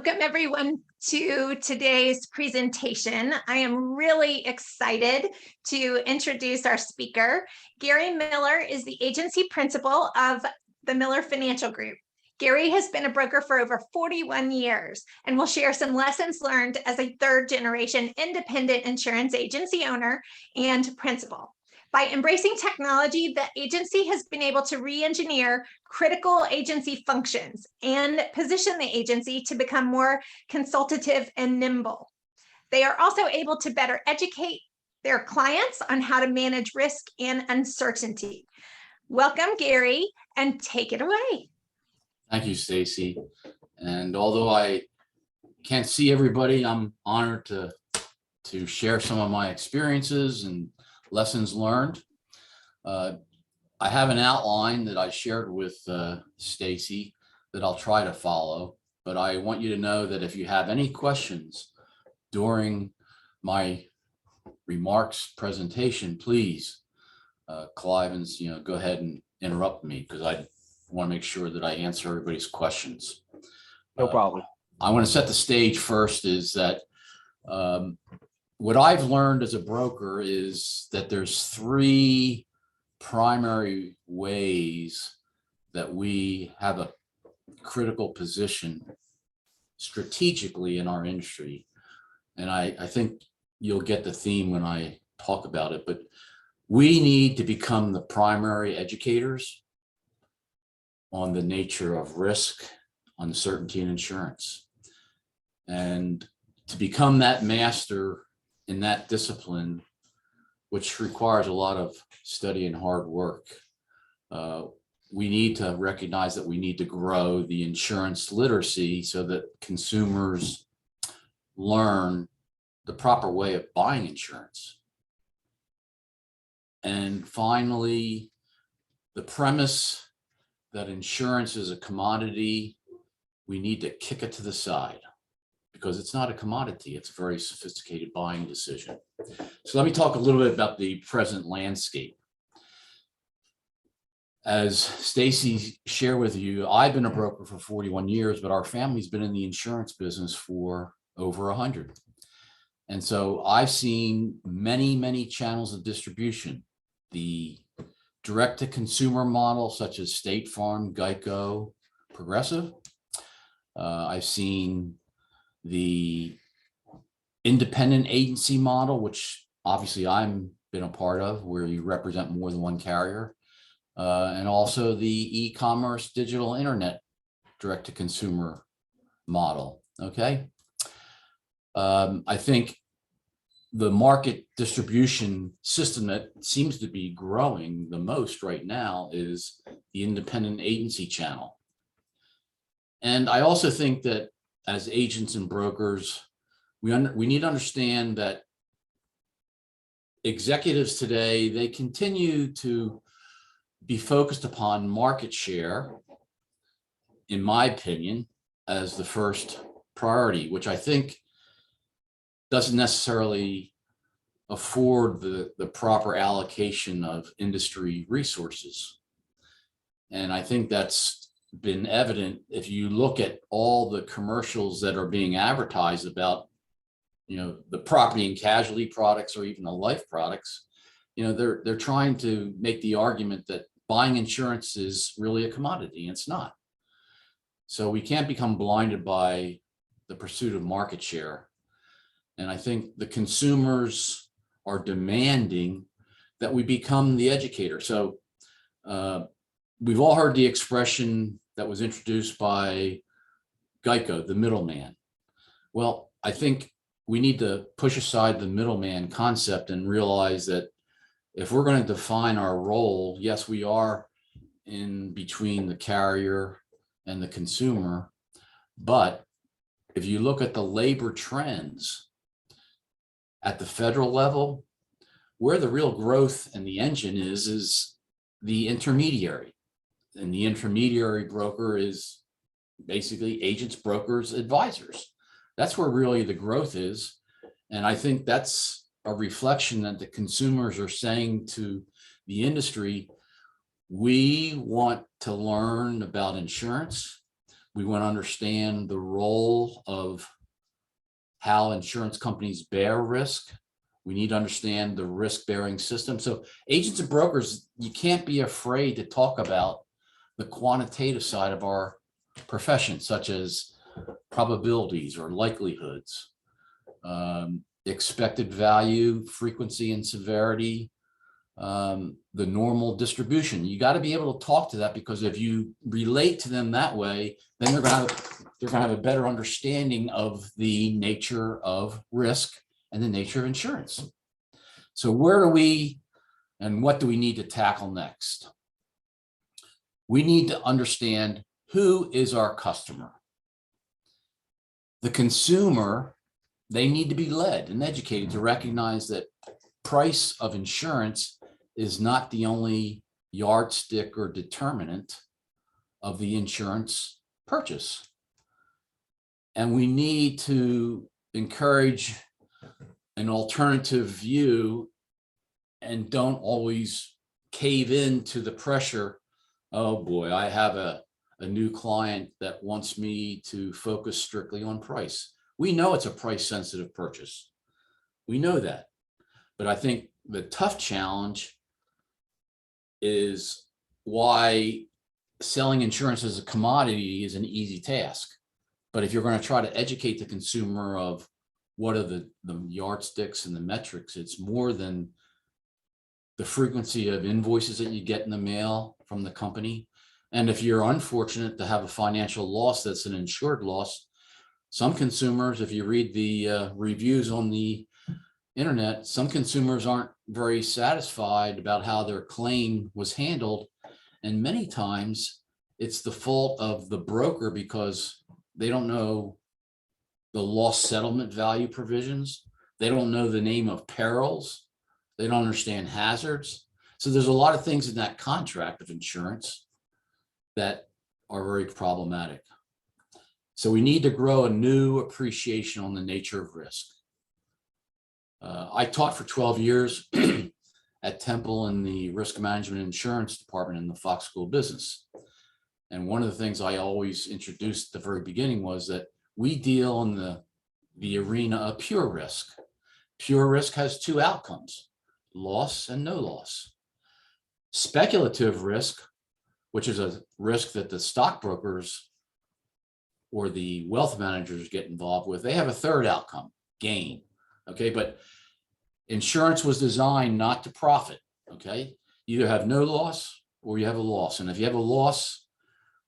Welcome everyone to today's presentation. I am really excited to introduce our speaker. Gary Miller is the agency principal of the Miller Financial Group. Gary has been a broker for over 41 years and will share some lessons learned as a third-generation independent insurance agency owner and principal. By embracing technology, the agency has been able to re-engineer critical agency functions and position the agency to become more consultative and nimble. They are also able to better educate their clients on how to manage risk and uncertainty. Welcome, Gary, and take it away. Thank you, Stacy. And although I can't see everybody, I'm honored to share some of my experiences and lessons learned. I have an outline that I shared with Stacy that I'll try to follow, but I want you to know that if you have any questions during my remarks presentation, please, Clivens, go ahead and interrupt me because I want to make sure that I answer everybody's questions. No problem. I want to set the stage first is that what I've learned as a broker is that there's three primary ways that we have a critical position strategically in our industry. And I think you'll get the theme when I talk about it, but we need to become the primary educators on the nature of risk, uncertainty, and insurance. And to become that master in that discipline, which requires a lot of study and hard work, we need to recognize that we need to grow the insurance literacy so that consumers learn the proper way of buying insurance. And finally, the premise that insurance is a commodity, we need to kick it to the side because it's not a commodity. It's a very sophisticated buying decision. So let me talk a little bit about the present landscape. As Stacy shared with you, I've been a broker for 41 years, but our family's been in the insurance business for over 100. And so I've seen many, many channels of distribution. The direct-to-consumer model, such as State Farm, Geico, Progressive. I've seen the independent agency model, which obviously I've been a part of, where you represent more than one carrier, and also the e-commerce digital internet direct-to-consumer model. Okay. I think the market distribution system that seems to be growing the most right now is the independent agency channel. And I also think that as agents and brokers, we need to understand that executives today, they continue to be focused upon market share, in my opinion, as the first priority, which I think doesn't necessarily afford the proper allocation of industry resources. And I think that's been evident if you look at all the commercials that are being advertised about, the property and casualty products or even the life products. They're trying to make the argument that buying insurance is really a commodity, and it's not. So we can't become blinded by the pursuit of market share. And I think the consumers are demanding that we become the educator. So we've all heard the expression that was introduced by Geico, the middleman. Well, I think we need to push aside the middleman concept and realize that if we're going to define our role, yes, we are in between the carrier and the consumer. But if you look at the labor trends at the federal level, where the real growth and the engine is the intermediary. And the intermediary broker is basically agents, brokers, advisors. That's where really the growth is. And I think that's a reflection that the consumers are saying to the industry, we want to learn about insurance. We want to understand the role of how insurance companies bear risk. We need to understand the risk-bearing system. So agents and brokers, you can't be afraid to talk about the quantitative side of our profession, such as probabilities or likelihoods, expected value, frequency and severity, the normal distribution. You got to be able to talk to that, because if you relate to them that way, then they're going to have a better understanding of the nature of risk and the nature of insurance. So where do we and what do we need to tackle next? We need to understand who is our customer. The consumer, they need to be led and educated to recognize that price of insurance is not the only yardstick or determinant of the insurance purchase. And we need to encourage an alternative view and don't always cave into the pressure. Oh boy, I have a new client that wants me to focus strictly on price. We know it's a price sensitive purchase. We know that. But I think the tough challenge is why selling insurance as a commodity is an easy task. But if you're going to try to educate the consumer of what are the yardsticks and the metrics, it's more than the frequency of invoices that you get in the mail from the company. And if you're unfortunate to have a financial loss that's an insured loss, some consumers, if you read the reviews on the internet, some consumers aren't very satisfied about how their claim was handled. And many times it's the fault of the broker because they don't know the loss settlement value provisions. They don't know the name of perils. They don't understand hazards. So there's a lot of things in that contract of insurance that are very problematic. So we need to grow a new appreciation on the nature of risk. I taught for 12 years at Temple in the risk management insurance department in the Fox School of Business. And one of the things I always introduced at the very beginning was that we deal in the arena of pure risk. Pure risk has two outcomes: loss and no loss. Speculative risk, which is a risk that the stockbrokers or the wealth managers get involved with, they have a third outcome: gain. Okay, but insurance was designed not to profit. Okay, you either have no loss or you have a loss. And if you have a loss,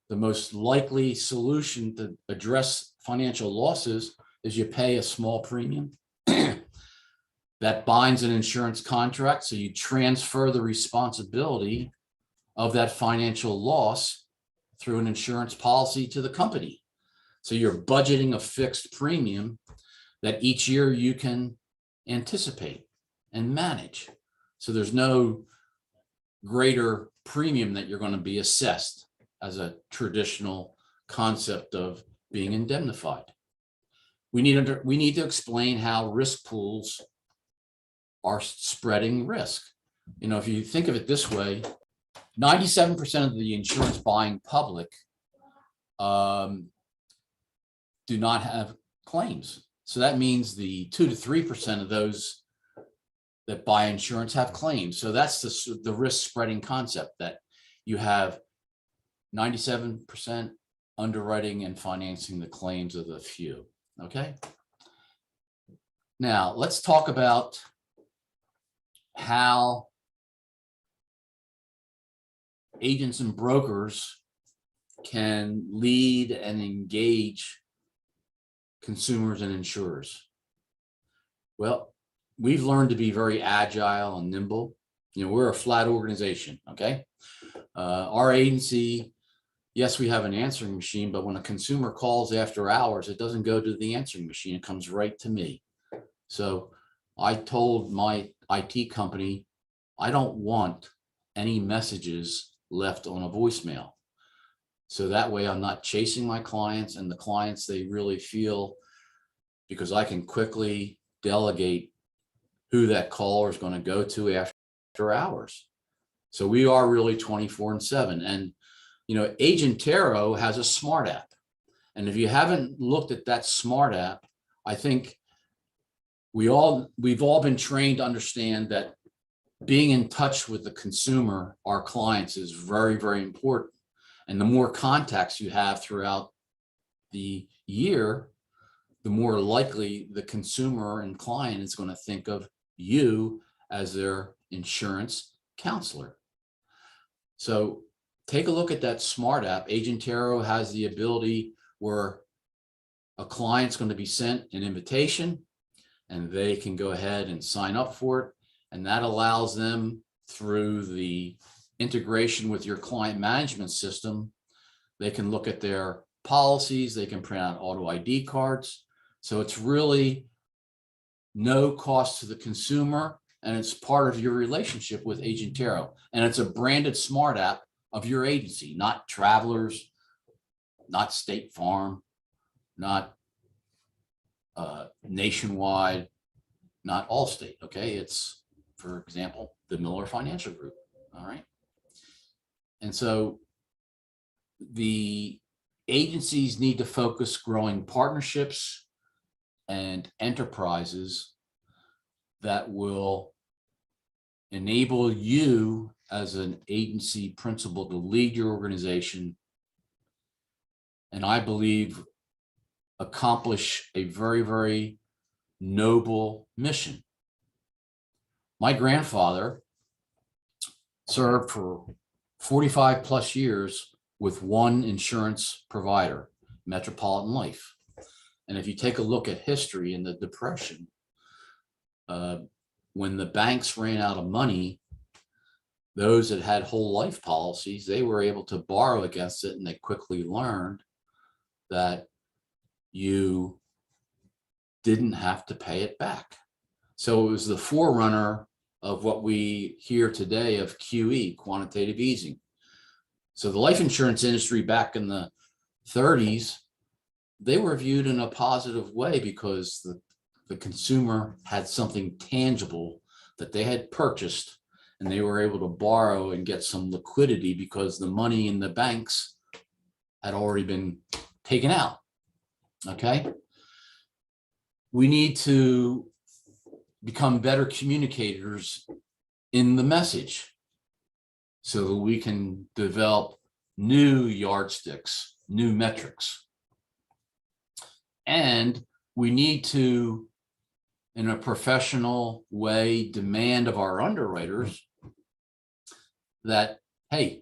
the most likely solution to address financial losses is you pay a small premium that binds an insurance contract. So you transfer the responsibility of that financial loss through an insurance policy to the company. So you're budgeting a fixed premium that each year you can anticipate and manage. So there's no greater premium that you're going to be assessed as a traditional concept of being indemnified. We need to explain how risk pools are spreading risk. You know, if you think of it this way, 97% of the insurance buying public do not have claims. So that means the 2 to 3% of those that buy insurance have claims. So that's the risk spreading concept, that you have 97% underwriting and financing the claims of the few. Okay. Now let's talk about how agents and brokers can lead and engage consumers and insurers. Well, we've learned to be very agile and nimble. You know, we're a flat organization. Okay. Our agency, yes, we have an answering machine, but when a consumer calls after hours, it doesn't go to the answering machine. It comes right to me. So I told my IT company, I don't want any messages left on a voicemail. So that way I'm not chasing my clients, and the clients, they really feel, because I can quickly delegate who that caller is going to go to after hours. So we are really 24/7. And, you know, Agent Tarot has a smart app. And if you haven't looked at that smart app, I think we've all been trained to understand that being in touch with the consumer, our clients, is very, very important. And the more contacts you have throughout the year, the more likely the consumer and client is going to think of you as their insurance counselor. So take a look at that smart app. Agentero has the ability where a client's going to be sent an invitation and they can go ahead and sign up for it. And that allows them, through the integration with your client management system, they can look at their policies, they can print out auto ID cards. So it's really no cost to the consumer, and it's part of your relationship with Agentero. And it's a branded smart app of your agency, not Travelers, not State Farm, not Nationwide, not Allstate. Okay, it's, for example, the Miller Financial Group. All right. And so the agencies need to focus growing partnerships and enterprises that will enable you as an agency principal to lead your organization, and I believe accomplish a very, very noble mission. My grandfather served for 45 plus years with one insurance provider, Metropolitan Life. And if you take a look at history in the Depression, when the banks ran out of money, those that had whole life policies, they were able to borrow against it, and they quickly learned that you didn't have to pay it back. So it was the forerunner of what we hear today of QE, quantitative easing. So the life insurance industry back in the 30s, they were viewed in a positive way because the consumer had something tangible that they had purchased, and they were able to borrow and get some liquidity because the money in the banks had already been taken out. Okay. We need to become better communicators in the message so that we can develop new yardsticks, new metrics. And we need to, in a professional way, demand of our underwriters that, hey,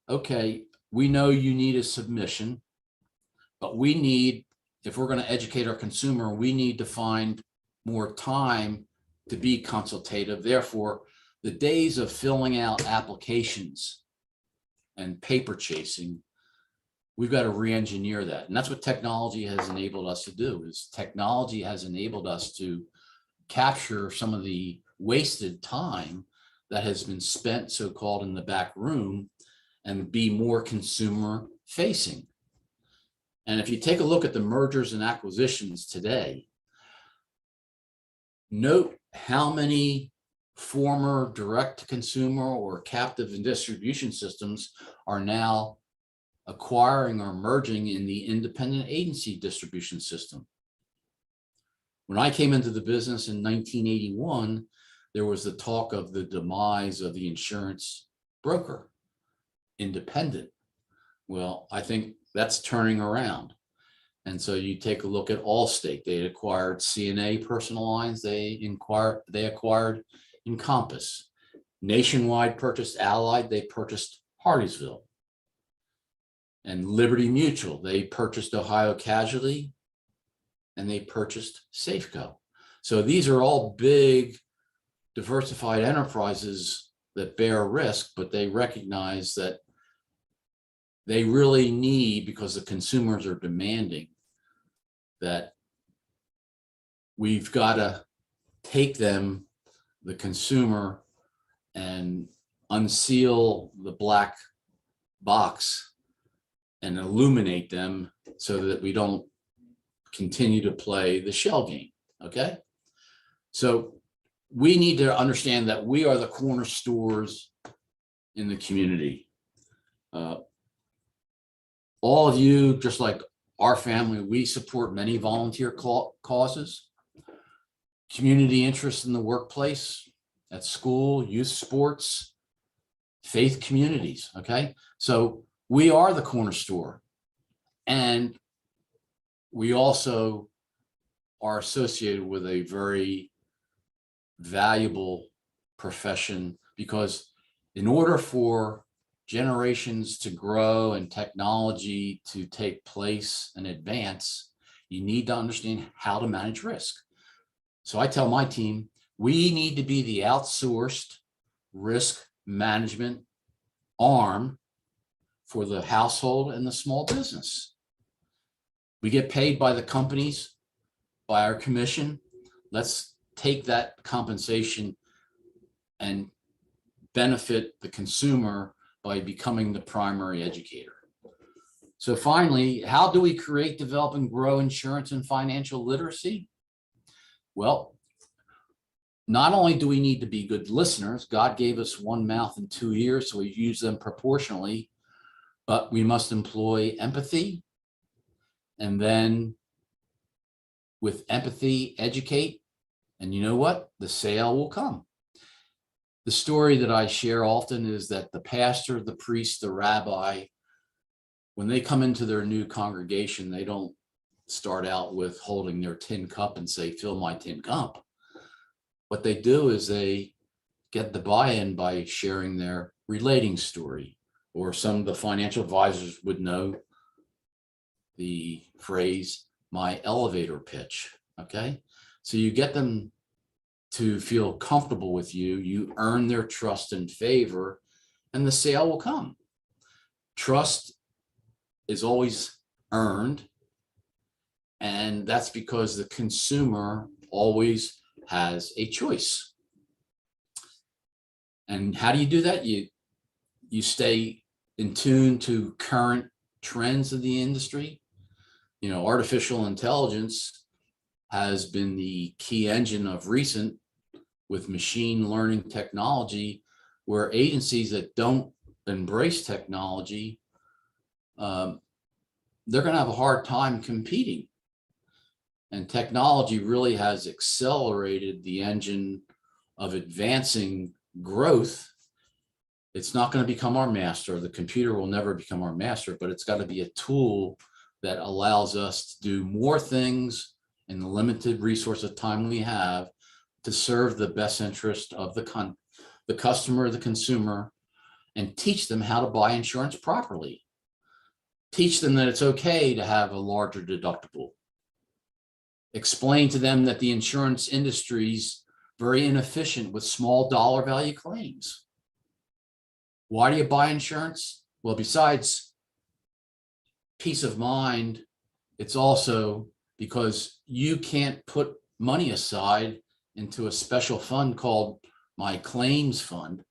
okay, we know you need a submission, but we need, if we're going to educate our consumer, we need to find more time to be consultative. Therefore, the days of filling out applications and paper chasing, we've got to re-engineer that. And that's what technology has enabled us to do, is technology has enabled us to capture some of the wasted time that has been spent so-called in the back room and be more consumer facing. And if you take a look at the mergers and acquisitions today, note how many former direct-to-consumer or captive and distribution systems are now acquiring or merging in the independent agency distribution system. When I came into the business in 1981, there was the talk of the demise of the insurance broker, independent. Well, I think that's turning around. And so you take a look at Allstate. They acquired CNA personal lines. They acquired Encompass. Nationwide purchased Allied. They purchased Hardeeville. And Liberty Mutual, they purchased Ohio Casualty, and they purchased Safeco. So these are all big diversified enterprises that bear risk, but they recognize that they really need, because the consumers are demanding, that we've got to take them, the consumer, and unseal the black box and illuminate them so that we don't continue to play the shell game. Okay. So we need to understand that we are the corner stores in the community. All of you, just like our family, we support many volunteer causes, community interest in the workplace, at school, youth sports, faith communities. Okay. So we are the corner store, and we also are associated with a very valuable profession, because in order for generations to grow and technology to take place and advance, you need to understand how to manage risk. So I tell my team, we need to be the outsourced risk management arm for the household and the small business. We get paid by the companies, by our commission. Let's take that compensation and benefit the consumer by becoming the primary educator. So finally, how do we create, develop, and grow insurance and financial literacy? Well, not only do we need to be good listeners, God gave us one mouth and two ears, so we use them proportionally, but we must employ empathy, and then with empathy, educate, and you know what? The sale will come. The story that I share often is that the pastor, the priest, the rabbi, when they come into their new congregation, they don't start out with holding their tin cup and say, fill my tin cup. What they do is they get the buy-in by sharing their relating story, or some of the financial advisors would know the phrase, my elevator pitch. Okay. So you get them to feel comfortable with you, you earn their trust and favor, and the sale will come. Trust is always earned, and that's because the consumer always has a choice. And how do you do that? You stay in tune to current trends of the industry. You know, artificial intelligence has been the key engine of recent, with machine learning technology, where agencies that don't embrace technology, they're going to have a hard time competing. And technology really has accelerated the engine of advancing growth. It's not going to become our master. The computer will never become our master, but it's got to be a tool that allows us to do more things in the limited resource of time we have to serve the best interest of the customer, the consumer, and teach them how to buy insurance properly. Teach them that it's okay to have a larger deductible. Explain to them that the insurance industry is very inefficient with small dollar value claims. Why do you buy insurance? Well, besides peace of mind, it's also because you can't put money aside into a special fund called my claims fund.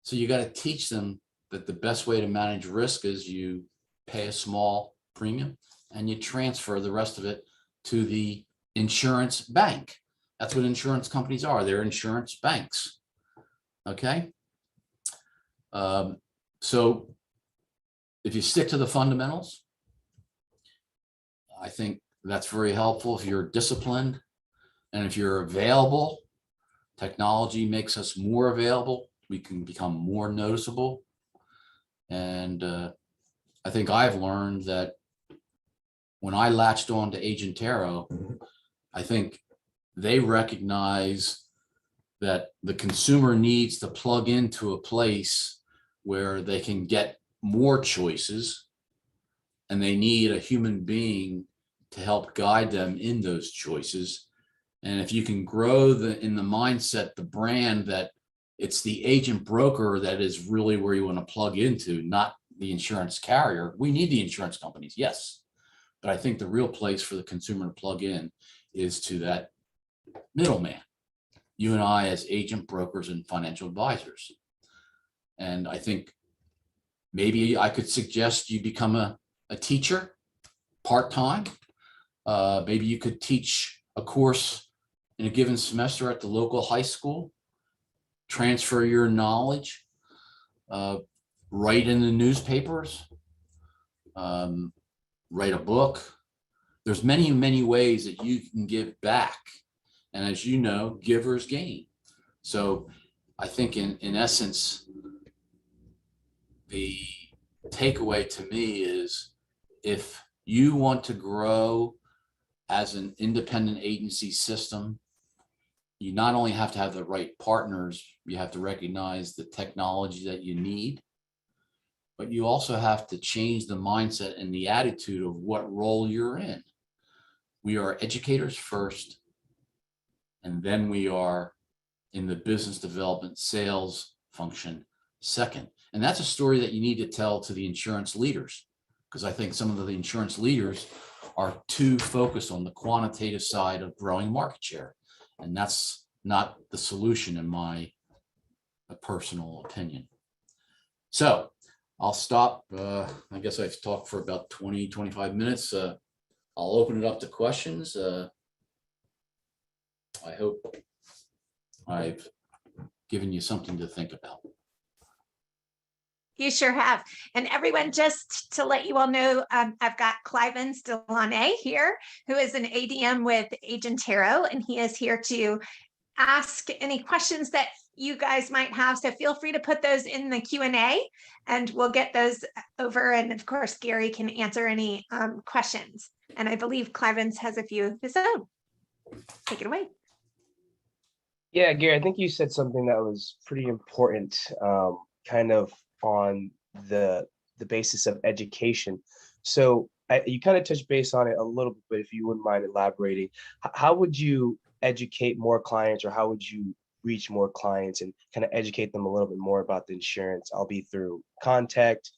So you got to teach them that the best way to manage risk is you pay a small premium and you transfer the rest of it to the insurance bank. That's what insurance companies are. They're insurance banks. Okay. So if you stick to the fundamentals, I think that's very helpful. If you're disciplined and if you're available, technology makes us more available. We can become more noticeable. And I think I've learned that when I latched on to Agentero, I think they recognize that the consumer needs to plug into a place where they can get more choices, and they need a human being to help guide them in those choices. And if you can grow in the mindset, the brand, that it's the agent broker that is really where you want to plug into, not the insurance carrier. We need the insurance companies, yes. But I think the real place for the consumer to plug in is to that middleman, you and I as agent brokers and financial advisors. And I think maybe I could suggest you become a teacher part-time. Maybe you could teach a course in a given semester at the local high school, transfer your knowledge, write in the newspapers, write a book. There's many, many ways that you can give back. And as you know, givers gain. So I think in essence, the takeaway to me is if you want to grow as an independent agency system, you not only have to have the right partners, you have to recognize the technology that you need, but you also have to change the mindset and the attitude of what role you're in. We are educators first, and then we are in the business development sales function second. And that's a story that you need to tell to the insurance leaders, because I think some of the insurance leaders are too focused on the quantitative side of growing market share. And that's not the solution in my personal opinion. So I'll stop. I guess I've talked for about 20-25 minutes. I'll open it up to questions. I hope I've given you something to think about. You sure have. And everyone, just to let you all know, I've got Cliven Stellane here, who is an ADM with Agentero, and he is here to ask any questions that you guys might have. So feel free to put those in the Q&A and we'll get those over. And of course, Gary can answer any questions. And I believe Cliven's has a few of his own. Take it away. Yeah, Gary, I think you said something that was pretty important, kind of on the basis of education. So you kind of touched base on it a little bit, but if you wouldn't mind elaborating, how would you educate more clients, or how would you reach more clients and kind of educate them a little bit more about the insurance, albeit through contact,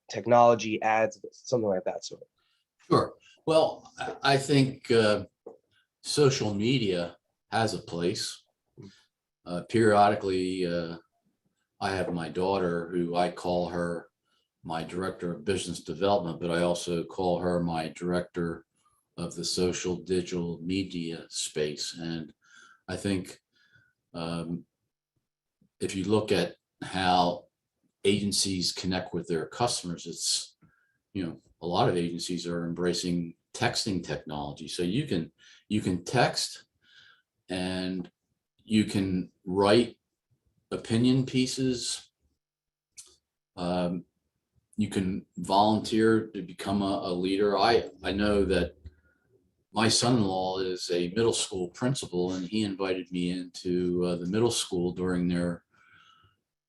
technology, ads, something like that sort of? Sure. Well, I think social media has a place. Periodically, I have my daughter, who I call her my director of business development, but I also call her my director of the social digital media space. And I think if you look at how agencies connect with their customers, it's, a lot of agencies are embracing texting technology. So you can text, and you can write opinion pieces. You can volunteer to become a leader. I know that my son-in-law is a middle school principal, and he invited me into the middle school during their,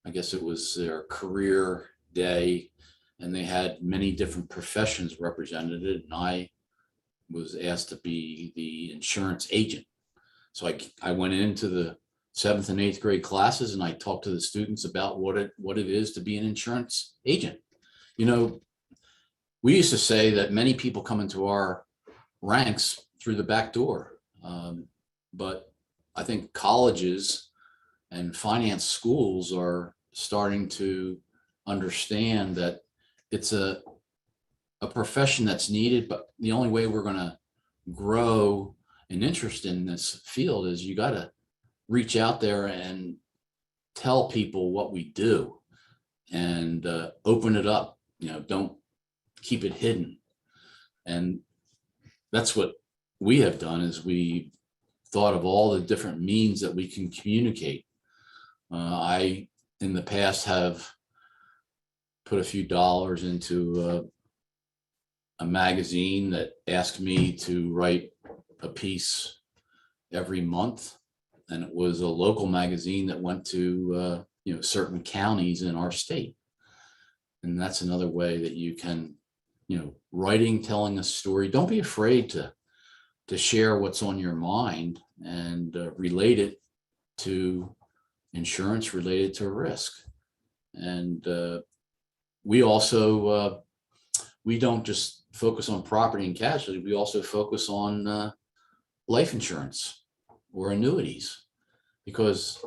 I guess it was their career day, and they had many different professions represented, and I was asked to be the insurance agent. So I went into the 7th and 8th grade classes, and I talked to the students about what it is to be an insurance agent. We used to say that many people come into our ranks through the back door, but I think colleges and finance schools are starting to understand that it's a profession that's needed, but the only way we're going to grow an interest in this field is you got to reach out there and tell people what we do, and open it up. Don't keep it hidden. And that's what we have done, is we thought of all the different means that we can communicate. I, in the past, have put a few dollars into a magazine that asked me to write a piece every month. And it was a local magazine that went to, certain counties in our state. And that's another way that you can, writing, telling a story. Don't be afraid to share what's on your mind, and relate it to insurance, related to risk. And we also, we don't just focus on property and casualty. We also focus on life insurance or annuities, because,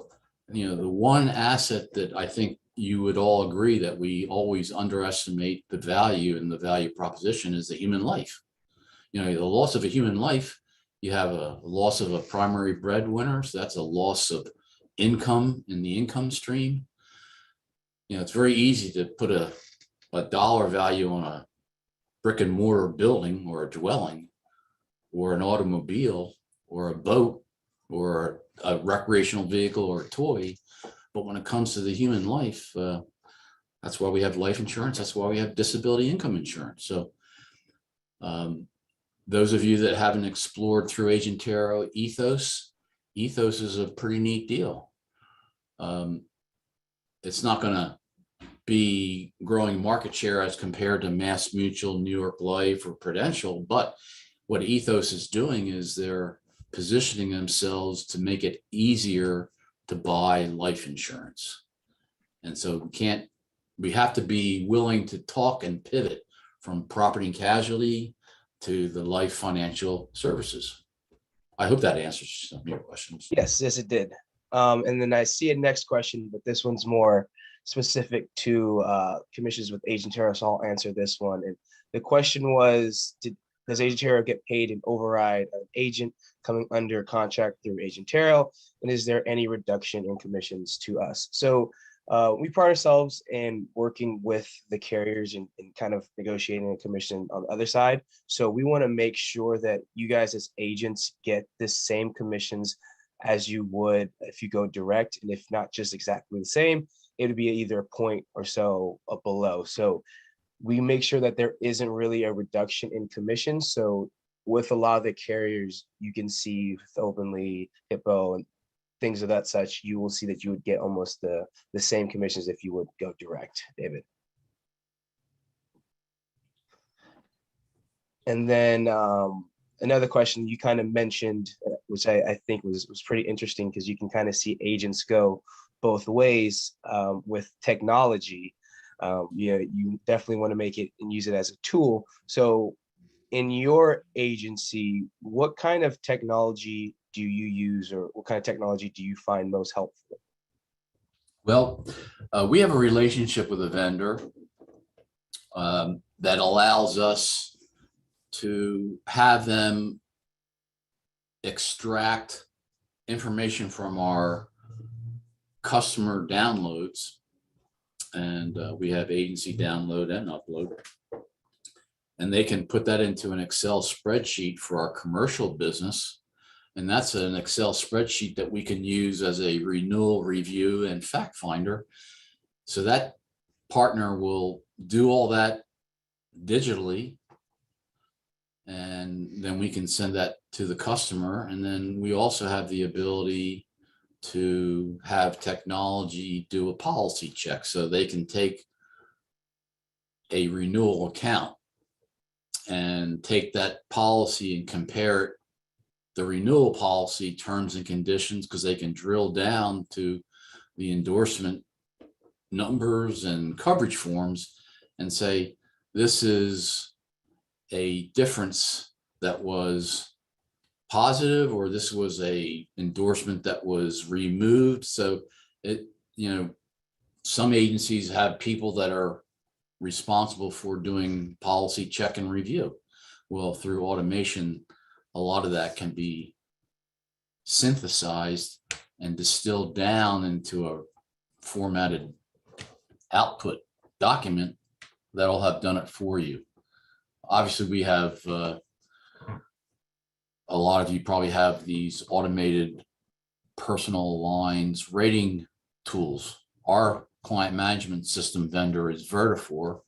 the one asset that I think you would all agree that we always underestimate the value and the value proposition is the human life. The loss of a human life, you have a loss of a primary breadwinner. So that's a loss of income in the income stream. It's very easy to put a dollar value on brick and mortar building or a dwelling or an automobile or a boat or a recreational vehicle or a toy. But when it comes to the human life, that's why we have life insurance. That's why we have disability income insurance. So those of you that haven't explored through Agentero Ethos is a pretty neat deal. It's not going to be growing market share as compared to Mass Mutual, New York Life, or Prudential, but what Ethos is doing is they're positioning themselves to make it easier to buy life insurance. And so we have to be willing to talk and pivot from property and casualty to the life financial services. I hope that answers some of your questions. Yes, it did. And then I see a next question, but this one's more specific to commissions with Agentero, so I'll answer this one. And the question was, does Agentero get paid an override of an agent coming under contract through Agentero? And is there any reduction in commissions to us? So we pride ourselves in working with the carriers and kind of negotiating a commission on the other side. So we want to make sure that you guys as agents get the same commissions as you would if you go direct. And if not just exactly the same, it would be either a point or so below. So we make sure that there isn't really a reduction in commission. So with a lot of the carriers, you can see openly Hippo and things of that such, you will see that you would get almost the same commissions if you would go direct, David. And then another question you kind of mentioned, which I think was pretty interesting, because you can kind of see agents go both ways with technology. You definitely want to make it and use it as a tool. So in your agency, what kind of technology do you use, or what kind of technology do you find most helpful? Well, we have a relationship with a vendor that allows us to have them extract information from our customer downloads. And we have agency download and upload. And they can put that into an Excel spreadsheet for our commercial business. And that's an Excel spreadsheet that we can use as a renewal review and fact finder. So that partner will do all that digitally. And then we can send that to the customer. And then we also have the ability to have technology do a policy check. So they can take a renewal account and take that policy and compare it, the renewal policy terms and conditions, because they can drill down to the endorsement numbers and coverage forms and say, this is a difference that was positive, or this was a endorsement that was removed. So some agencies have people that are responsible for doing policy check and review. Well, through automation, a lot of that can be synthesized and distilled down into a formatted output document that'll have done it for you. Obviously, we have a lot of you probably have these automated personal lines rating tools. Our client management system vendor is Vertifor.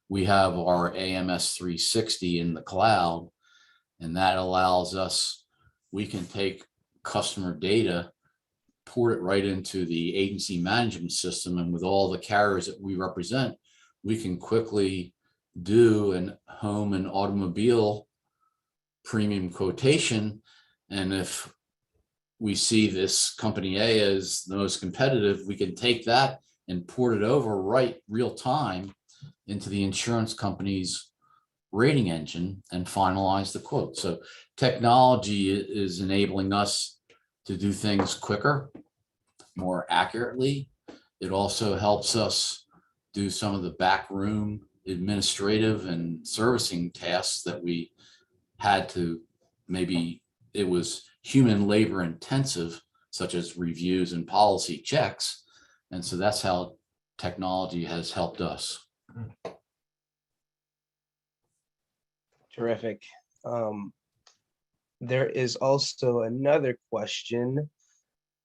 We have our AMS 360 in the cloud, and that allows us, we can take customer data, port it right into the agency management system, and with all the carriers that we represent, we can quickly do an home and automobile premium quotation. And if we see this company A as the most competitive, we can take that and port it over right real time into the insurance company's rating engine and finalize the quote. So technology is enabling us to do things quicker, more accurately. It also helps us do some of the backroom administrative and servicing tasks that we had to, maybe it was human labor intensive, such as reviews and policy checks. And so that's how technology has helped us. Terrific. There is also another question.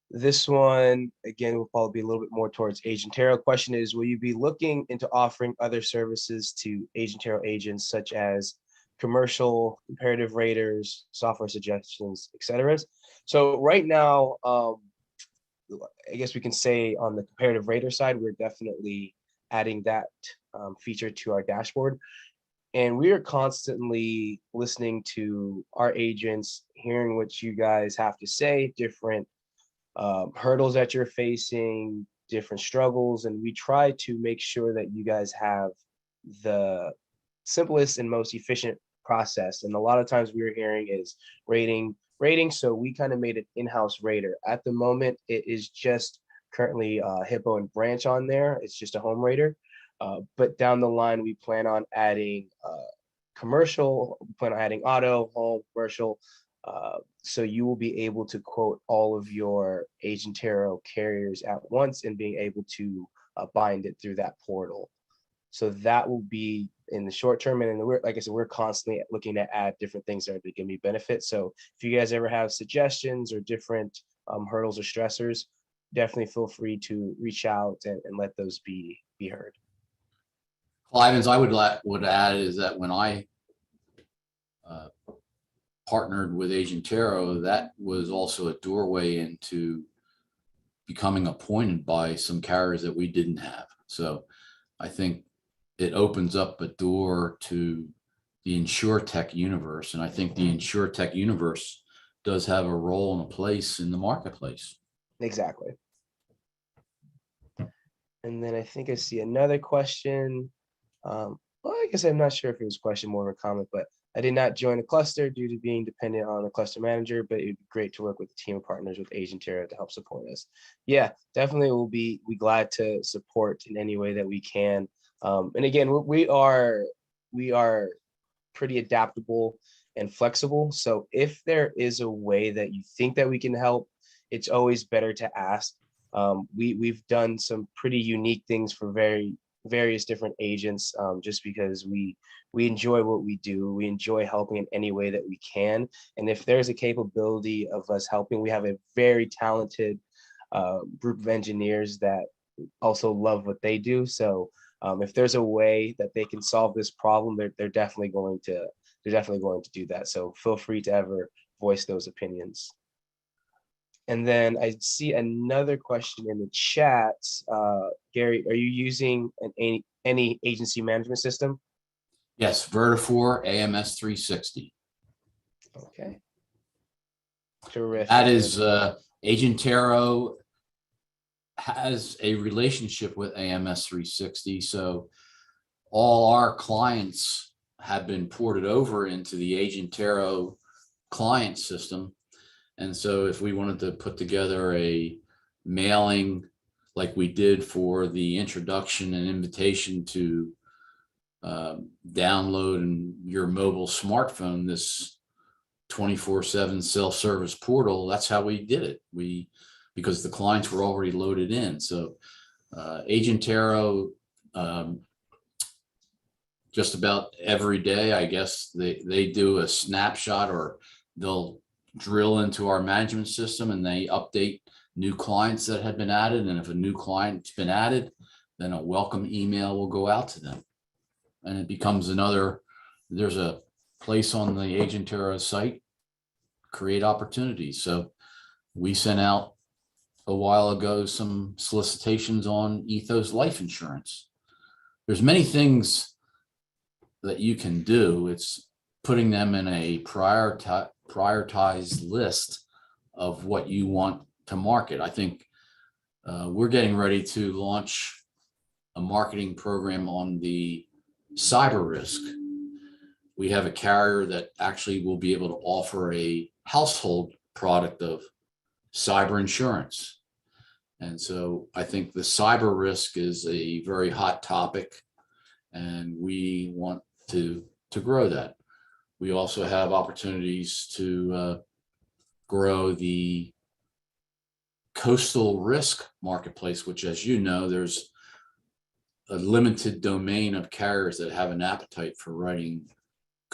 This one, again, will probably be a little bit more towards Agent Tarot. Question is, will you be looking into offering other services to Agent Tarot agents, such as commercial, comparative raters, software suggestions, etc.? So right now, I guess we can say on the comparative rater side, we're definitely adding that feature to our dashboard. And we are constantly listening to our agents, hearing what you guys have to say, different hurdles that you're facing, different struggles, and we try to make sure that you guys have the simplest and most efficient process. And a lot of times we're hearing is rating. So we kind of made an in-house rater. At the moment, it is just currently Hippo and Branch on there. It's just a home rater. But down the line, we plan on adding commercial, we plan on adding auto, home, commercial. So you will be able to quote all of your Agent Tarot carriers at once and being able to bind it through that portal. So that will be in the short term. And we're, like I said, we're constantly looking to add different things that are going to give me benefits. So if you guys ever have suggestions or different hurdles or stressors, definitely feel free to reach out and let those be heard. Clivens, I would add is that when I partnered with Agent Tarot, that was also a doorway into becoming appointed by some carriers that we didn't have. So I think it opens up a door to the InsurTech universe. And I think the InsurTech universe does have a role and a place in the marketplace. Exactly. And then I think I see another question. Well, I guess I'm not sure if it was a question, more of a comment, but I did not join a cluster due to being dependent on a cluster manager, but it'd be great to work with a team of partners with Agent Tarot to help support us. Yeah, definitely we'll be glad to support in any way that we can. And again, we are pretty adaptable and flexible. So if there is a way that you think that we can help, it's always better to ask. We've done some pretty unique things for various different agents, just because we enjoy what we do. We enjoy helping in any way that we can. And if there's a capability of us helping, we have a very talented group of engineers that also love what they do. So if there's a way that they can solve this problem, they're definitely going to do that. So feel free to ever voice those opinions. And then I see another question in the chat. Gary, are you using any agency management system? Yes, Vertifor AMS 360. Okay. Terrific. That is Agent Tarot has a relationship with AMS 360. So all our clients have been ported over into the Agent Tarot client system. And so if we wanted to put together a mailing like we did for the introduction and invitation to download in your mobile smartphone this 24/7 self-service portal, that's how we did it. Because the clients were already loaded in. So Agent Tarot, just about every day, I guess they do a snapshot, or they'll drill into our management system and they update new clients that had been added. And if a new client's been added, then a welcome email will go out to them. And it becomes there's a place on the Agent Tarot site, create opportunities. So we sent out a while ago some solicitations on Ethos life insurance. There's many things that you can do. It's putting them in a prioritized list of what you want to market. I think we're getting ready to launch a marketing program on the cyber risk. We have a carrier that actually will be able to offer a household product of cyber insurance. And so I think the cyber risk is a very hot topic, and we want to grow that. We also have opportunities to grow the coastal risk marketplace, which, as you know, there's a limited domain of carriers that have an appetite for writing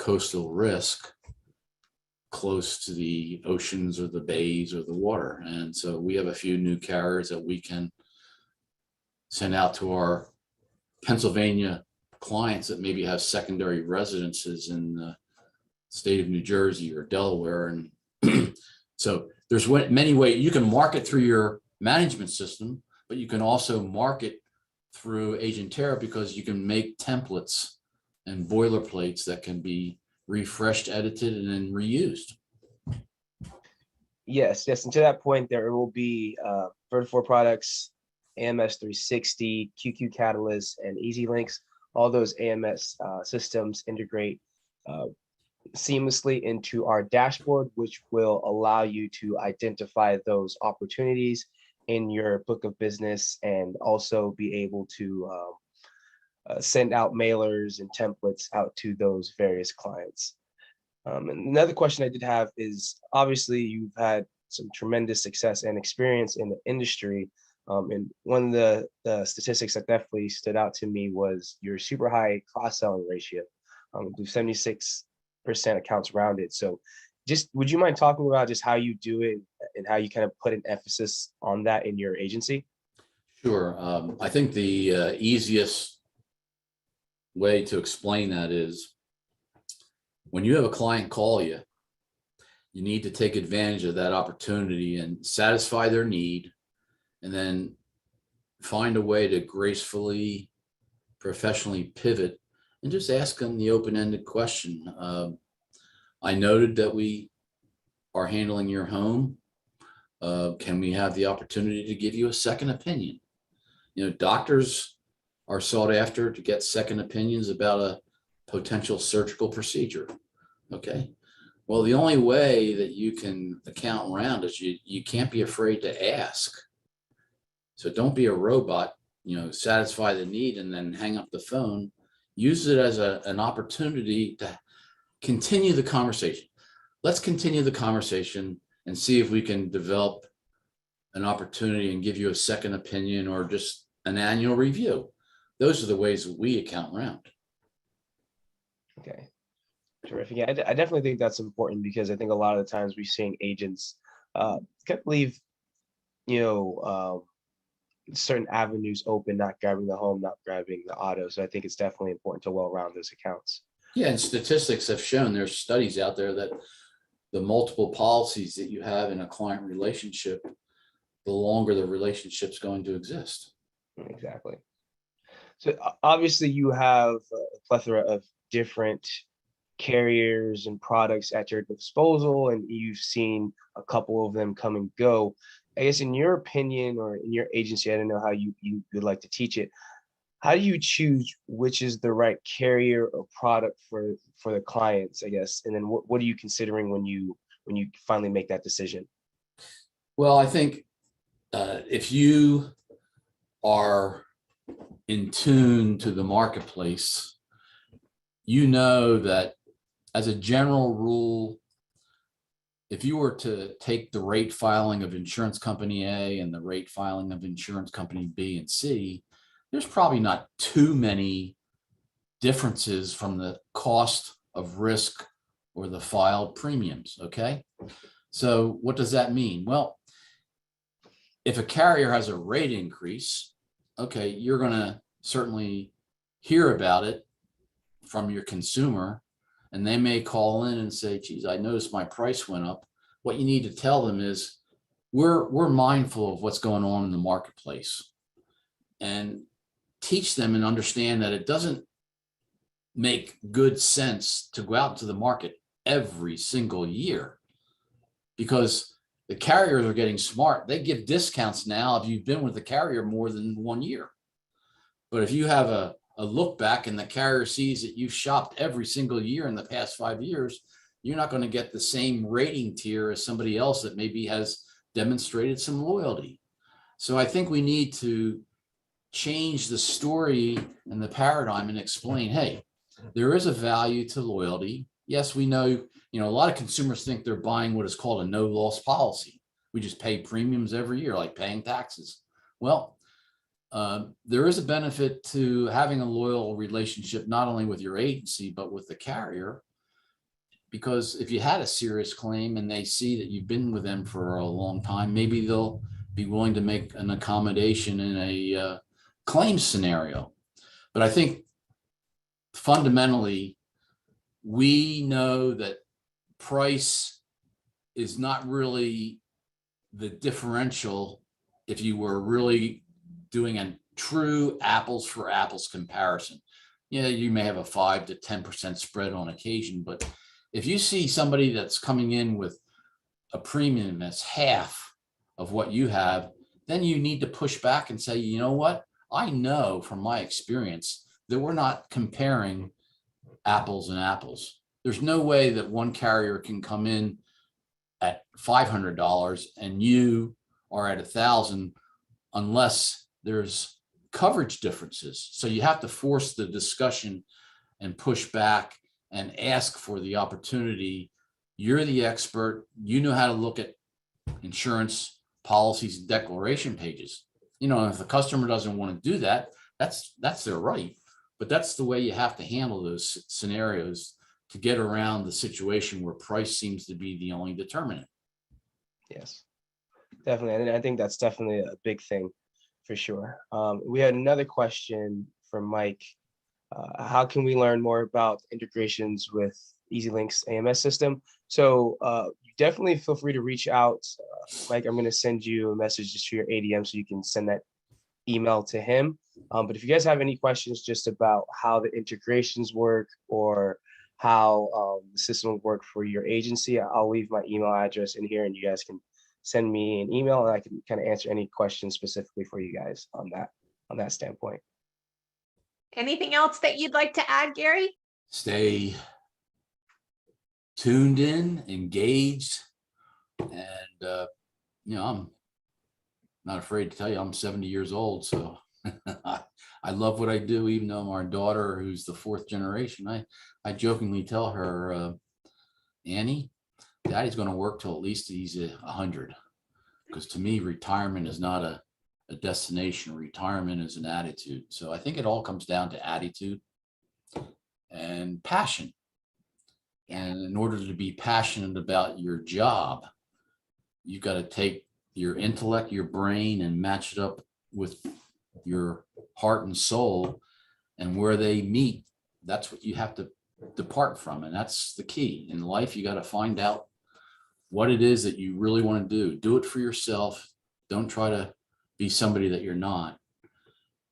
coastal risk close to the oceans or the bays or the water. And so we have a few new carriers that we can send out to our Pennsylvania clients that maybe have secondary residences in the state of New Jersey or Delaware. And so there's many ways you can market through your management system, but you can also market through Agentera because you can make templates and boilerplates that can be refreshed, edited, and then reused. Yes, and to that point, there will be Vertifor products, AMS 360, QQ Catalyst, and Easy Links. All those AMS systems integrate seamlessly into our dashboard, which will allow you to identify those opportunities in your book of business and also be able to send out mailers and templates out to those various clients. And another question I did have is, obviously you've had some tremendous success and experience in the industry. And one of the statistics that definitely stood out to me was your super high cross-selling ratio, 76% accounts rounded. So just, would you mind talking about just how you do it and how you kind of put an emphasis on that in your agency? Sure. I think the easiest way to explain that is when you have a client call you, you need to take advantage of that opportunity and satisfy their need, and then find a way to gracefully, professionally pivot and just ask them the open-ended question. I noted that we are handling your home. Can we have the opportunity to give you a second opinion? You know, doctors are sought after to get second opinions about a potential surgical procedure. Okay. Well, the only way that you can account around is you can't be afraid to ask. So don't be a robot, you know, satisfy the need and then hang up the phone. Use it as an opportunity to continue the conversation. Let's continue the conversation and see if we can develop an opportunity and give you a second opinion or just an annual review. Those are the ways that we account round. Okay, terrific. Yeah, I definitely think that's important because I think a lot of the times we're seeing agents kind of leave, certain avenues open, not grabbing the home, not grabbing the auto. So I think it's definitely important to well-round those accounts. Yeah, and statistics have shown, there's studies out there that the multiple policies that you have in a client relationship, the longer the relationship's going to exist. Exactly. So obviously you have a plethora of different carriers and products at your disposal, and you've seen a couple of them come and go. I guess in your opinion or in your agency, I don't know how you would like to teach it. How do you choose which is the right carrier or product for the clients, I guess? And then what are you considering when you finally make that decision? Well, I think if you are in tune to the marketplace, you know that as a general rule, if you were to take the rate filing of insurance company A and the rate filing of insurance company B and C, there's probably not too many differences from the cost of risk or the filed premiums. Okay. So what does that mean? Well, if a carrier has a rate increase, okay, you're going to certainly hear about it from your consumer, and they may call in and say, geez, I noticed my price went up. What you need to tell them is we're mindful of what's going on in the marketplace, and teach them and understand that it doesn't make good sense to go out into the market every single year, because the carriers are getting smart. They give discounts now if you've been with the carrier more than 1 year. But if you have a look back and the carrier sees that you've shopped every single year in the past 5 years, you're not going to get the same rating tier as somebody else that maybe has demonstrated some loyalty. So I think we need to change the story and the paradigm and explain, hey, there is a value to loyalty. Yes, we know, a lot of consumers think they're buying what is called a no loss policy. We just pay premiums every year, like paying taxes. Well, there is a benefit to having a loyal relationship, not only with your agency, but with the carrier. because if you had a serious claim and they see that you've been with them for a long time, maybe they'll be willing to make an accommodation in a claim scenario. But I think fundamentally, we know that price is not really the differential if you were really doing a true apples for apples comparison. Yeah, you may have a 5 to 10% spread on occasion, but if you see somebody that's coming in with a premium that's half of what you have, then you need to push back and say, you know what? I know from my experience that we're not comparing apples and apples. There's no way that one carrier can come in at $500 and you are at 1,000 unless there's coverage differences. So you have to force the discussion and push back and ask for the opportunity. You're the expert. You know how to look at insurance policies and declaration pages. You know, if the customer doesn't want to do that, that's their right. But that's the way you have to handle those scenarios to get around the situation where price seems to be the only determinant. Yes, definitely. And I think that's definitely a big thing for sure. We had another question from Mike. How can we learn more about integrations with EasyLink's AMS system? So you definitely feel free to reach out. Mike, I'm going to send you a message just to your ADM so you can send that email to him. But if you guys have any questions just about how the integrations work or how the system will work for your agency, I'll leave my email address in here and you guys can send me an email and I can kind of answer any questions specifically for you guys on that standpoint. Anything else that you'd like to add, Gary? Stay tuned in, engaged, and I'm not afraid to tell you I'm 70 years old, so I love what I do, even though our daughter, who's the 4th generation, I jokingly tell her, Annie, Daddy's going to work till at least he's 100, because to me, retirement is not a destination. Retirement is an attitude. So I think it all comes down to attitude and passion. And in order to be passionate about your job, you've got to take your intellect, your brain, and match it up with your heart and soul. And where they meet, that's what you have to depart from. And that's the key in life. You got to find out what it is that you really want to do. Do it for yourself. Don't try to be somebody that you're not,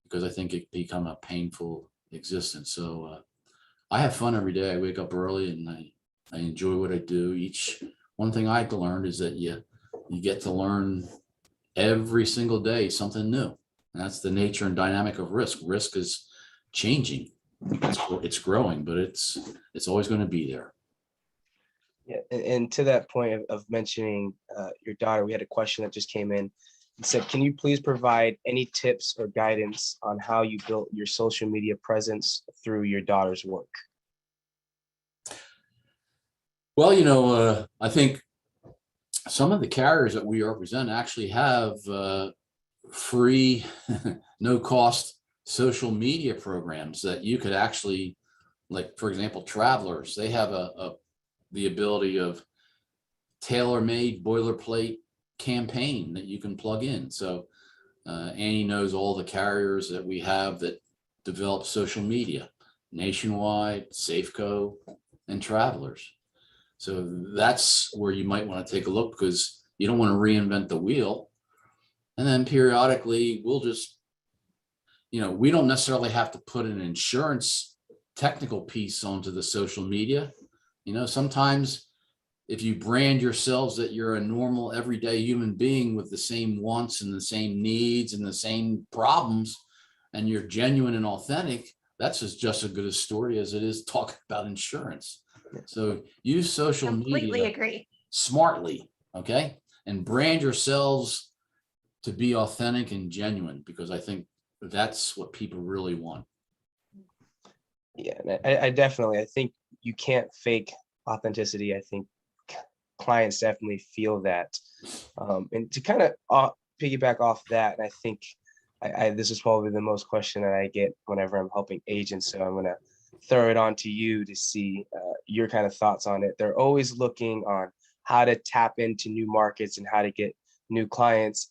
because I think it become a painful existence. So I have fun every day. I wake up early and I enjoy what I do. One thing I've learned is that you get to learn every single day something new. And that's the nature and dynamic of risk. Risk is changing. It's growing, but it's always going to be there. Yeah, and to that point of mentioning your daughter, we had a question that just came in. It said, can you please provide any tips or guidance on how you built your social media presence through your daughter's work? Well, I think some of the carriers that we represent actually have free, no cost social media programs that you could actually, like, for example, Travelers, they have the ability of tailor-made boilerplate campaign that you can plug in. So Annie knows all the carriers that we have that develop social media: Nationwide, Safeco, and Travelers. So that's where you might want to take a look, because you don't want to reinvent the wheel. And then periodically we'll just, we don't necessarily have to put an insurance technical piece onto the social media. Sometimes if you brand yourselves that you're a normal everyday human being with the same wants and the same needs and the same problems, and you're genuine and authentic, that's just as good a story as it is talking about insurance. So use social Completely media agree. smartly, okay? And brand yourselves to be authentic and genuine, because I think that's what people really want. Yeah, and I think you can't fake authenticity. I think clients definitely feel that. And to kind of piggyback off that, and I think this is probably the most question that I get whenever I'm helping agents. So I'm going to throw it on to you to see your kind of thoughts on it. They're always looking on how to tap into new markets and how to get new clients.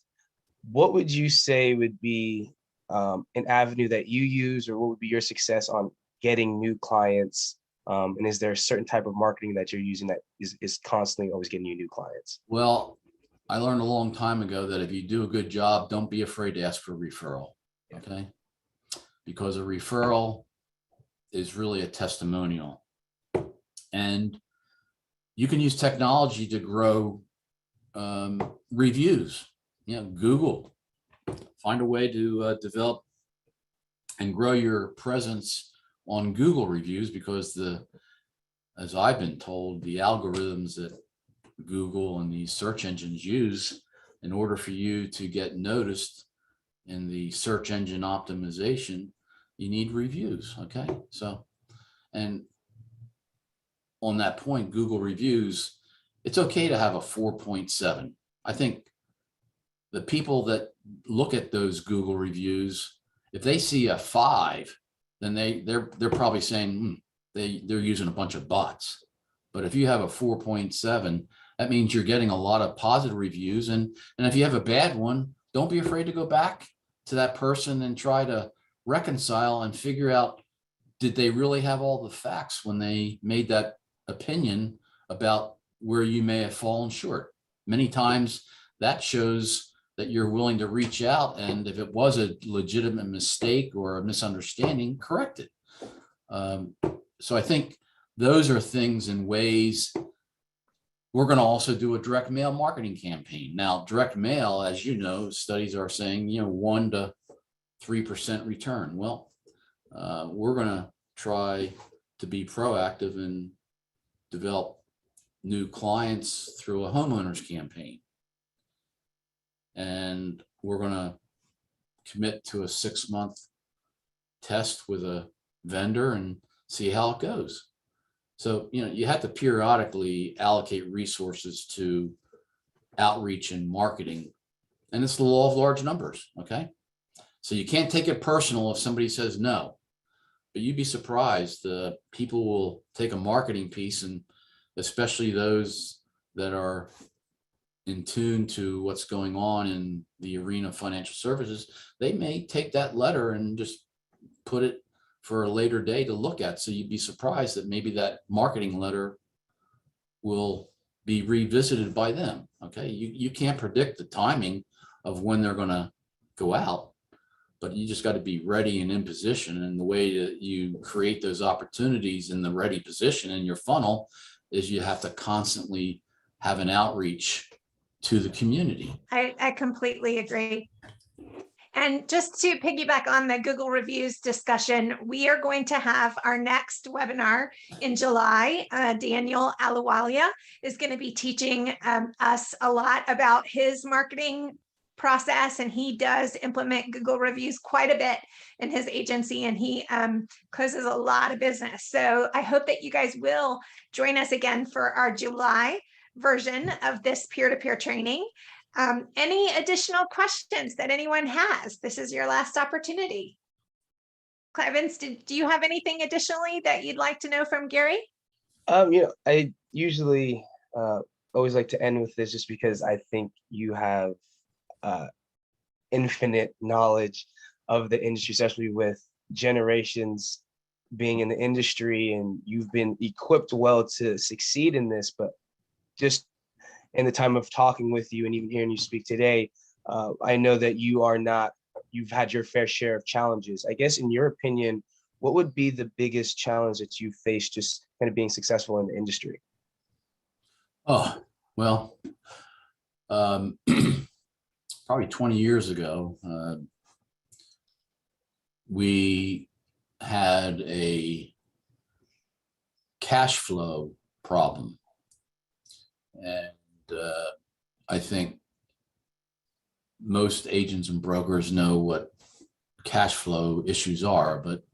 What would you say would be an avenue that you use, or what would be your success on getting new clients? And is there a certain type of marketing that you're using that is constantly always getting you new clients? Well, I learned a long time ago that if you do a good job, don't be afraid to ask for a referral. Okay. Because a referral is really a testimonial. And you can use technology to grow reviews. Google, find a way to develop and grow your presence on Google reviews, because as I've been told, the algorithms that Google and these search engines use, in order for you to get noticed in the search engine optimization, you need reviews. Okay. So, and on that point, Google reviews, it's okay to have a 4.7. I think the people that look at those Google reviews, if they see a 5, then they're probably saying they're using a bunch of bots. But if you have a 4.7, that means you're getting a lot of positive reviews. And if you have a bad one, don't be afraid to go back to that person and try to reconcile and figure out, did they really have all the facts when they made that opinion about where you may have fallen short? Many times that shows that you're willing to reach out, and if it was a legitimate mistake or a misunderstanding, correct it. So I think those are things and ways. We're going to also do a direct mail marketing campaign. Now, direct mail, as you know, studies are saying, 1 to 3% return. Well, we're going to try to be proactive and develop new clients through a homeowners campaign. And we're going to commit to a 6-month test with a vendor and see how it goes. So, you have to periodically allocate resources to outreach and marketing. And it's the law of large numbers. Okay. So you can't take it personal if somebody says no, but you'd be surprised. People will take a marketing piece, and especially those that are in tune to what's going on in the arena of financial services, they may take that letter and just put it for a later day to look at. So you'd be surprised that maybe that marketing letter will be revisited by them. Okay. You can't predict the timing of when they're going to go out, but you just got to be ready and in position. And the way that you create those opportunities in the ready position in your funnel is you have to constantly have an outreach to the community. I completely agree. And just to piggyback on the Google reviews discussion, we are going to have our next webinar in July. Daniel Aluwalia is going to be teaching us a lot about his marketing process, and he does implement Google reviews quite a bit in his agency, and he closes a lot of business. So I hope that you guys will join us again for our July version of this peer-to-peer training. Any additional questions that anyone has? This is your last opportunity. Clevens, do you have anything additionally that you'd like to know from Gary? I usually always like to end with this, just because I think you have infinite knowledge of the industry, especially with generations being in the industry, and you've been equipped well to succeed in this. But just in the time of talking with you and even hearing you speak today, I know that you've had your fair share of challenges. I guess, in your opinion, what would be the biggest challenge that you face just kind of being successful in the industry? Oh, well, probably 20 years ago, we had a cash flow problem. And I think most agents and brokers know what cash flow issues are, but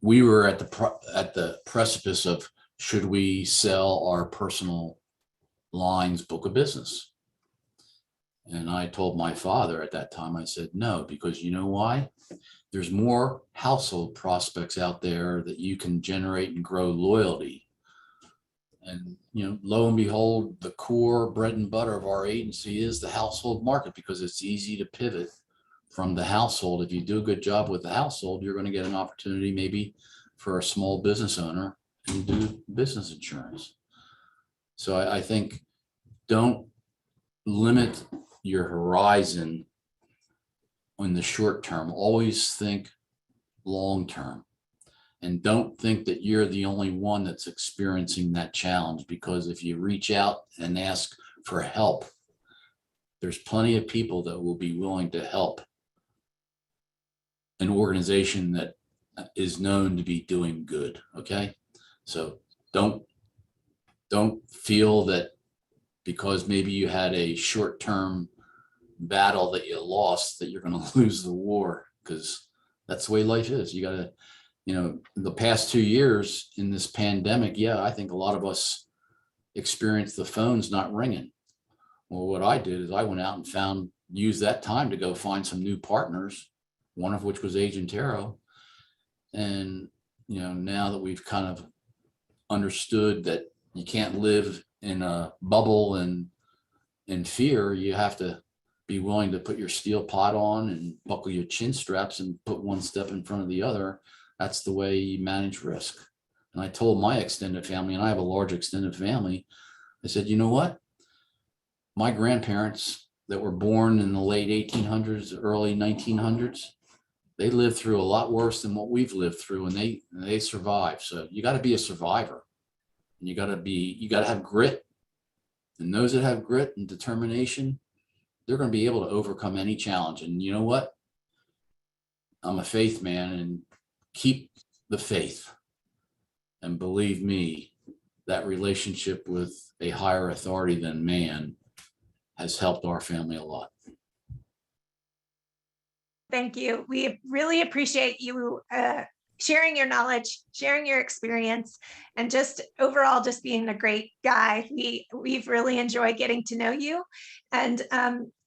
we were at the precipice of, should we sell our personal lines book of business? And I told my father at that time, I said, no, because you know why? there's more household prospects out there that you can generate and grow loyalty. And, lo and behold, the core bread and butter of our agency is the household market, because it's easy to pivot from the household. If you do a good job with the household, you're going to get an opportunity maybe for a small business owner and do business insurance. So I think don't limit your horizon in the short term. Always think long term. And don't think that you're the only one that's experiencing that challenge, because if you reach out and ask for help, there's plenty of people that will be willing to help an organization that is known to be doing good. Okay. So don't feel that because maybe you had a short-term battle that you lost, that you're going to lose the war, because that's the way life is. You got to, the past 2 years in this pandemic, I think a lot of us experienced the phones not ringing. Well, what I did is I went out and used that time to go find some new partners, one of which was Agentero. And, now that we've kind of understood that you can't live in a bubble and in fear, you have to be willing to put your steel pot on and buckle your chin straps and put one step in front of the other. That's the way you manage risk. And I told my extended family, and I have a large extended family, I said, you know what? My grandparents that were born in the late 1800s, early 1900s, they lived through a lot worse than what we've lived through, and they survived. So you got to be a survivor, and you got to have grit. And those that have grit and determination, they're going to be able to overcome any challenge. And you know what? I'm a faith man, and keep the faith. And believe me, that relationship with a higher authority than man has helped our family a lot. Thank you. We really appreciate you sharing your knowledge, sharing your experience, and just overall just being a great guy. We've really enjoyed getting to know you. And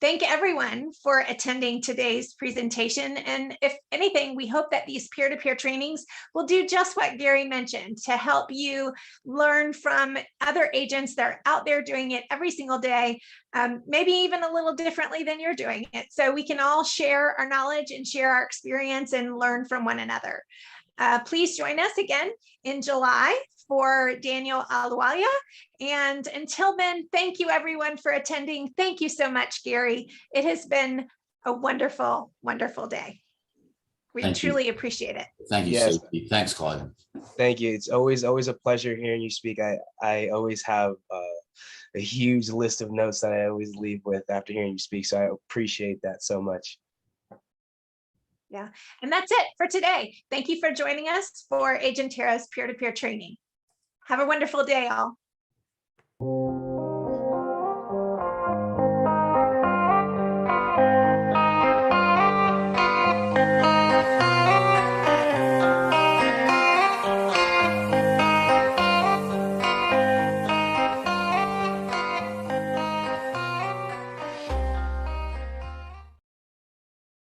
thank everyone for attending today's presentation. And if anything, we hope that these peer-to-peer trainings will do just what Gary mentioned, to help you learn from other agents that are out there doing it every single day, maybe even a little differently than you're doing it. So we can all share our knowledge and share our experience and learn from one another. Please join us again in July for Daniel Aluwalia. And until then, thank you everyone for attending. Thank you so much, Gary. It has been a wonderful, wonderful day. We truly appreciate it. Thank you, Yes. Sophie. Thanks, Clive. Thank you. It's always a pleasure hearing you speak. I always have a huge list of notes that I always leave with after hearing you speak. So I appreciate that so much. Yeah, and that's it for today. Thank you for joining us for Agentero's peer-to-peer training. Have a wonderful day, all.